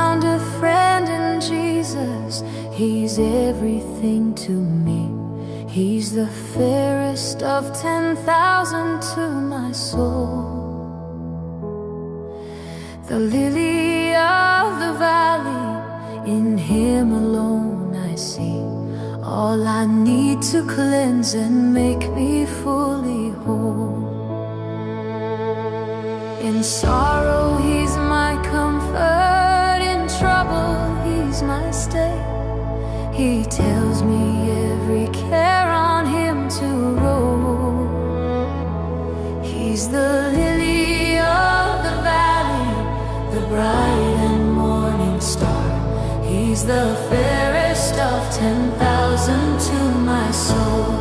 found a friend in Jesus. He's everything to me. He's the fairest of 10,000 to my soul. The lily of the valley, in Him alone I see all I need to cleanse and make me fully whole. In sorrow He's my comfort, in trouble He's my stay. He tells me every care on Him to roll. He's the lily of the valley, the bright and morning star. He's the fairest of 10,000 to my soul.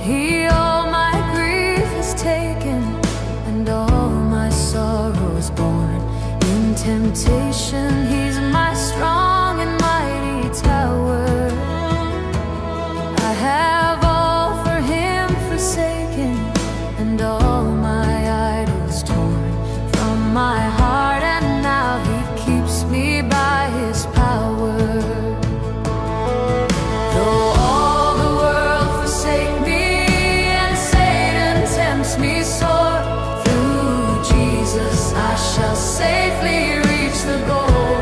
He all my grief has taken, and all my sorrows borne. In temptation He's my strong and mighty tower. I have all for Him forsaken, and all my idols torn from my heart, and now He keeps me by His power. Though all the world forsake me and Satan tempts me sore, through Jesus I shall safely reach the goal.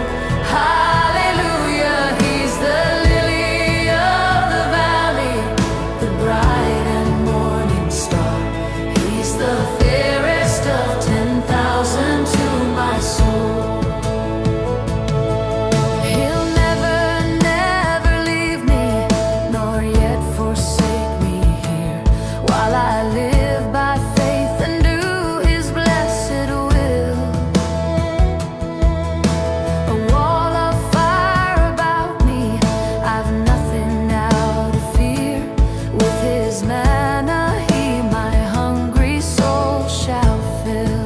Hallelujah, He's the lily of the valley, the bright and morning star. He's the fairest of 10,000 to my soul. He'll never, never leave me, nor yet forsake me here, while I live by faith and do His blessed will. A wall of fire about me, I've nothing now to fear. With His manna He my hungry soul shall fill.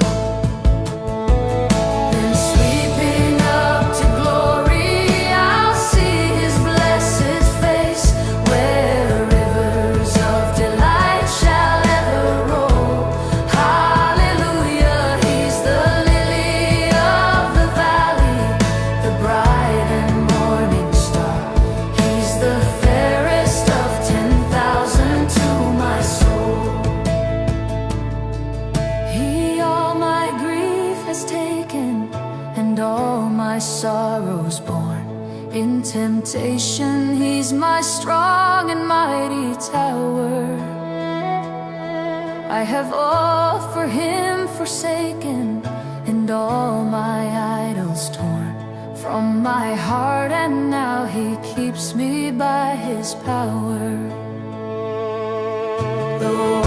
Then sweeping up to glory, I'll see His blessed face, where rivers of delight shall ever roll. Hallelujah, He's the lily of the valley, the bright and morning star. He's the fairest of 10,000 to my soul. He all my grief has taken, and all my sorrows borne. In temptation He's my strong and mighty tower. I have all for Him forsaken, and all my idols torn from my heart, and now He keeps me by His power. Though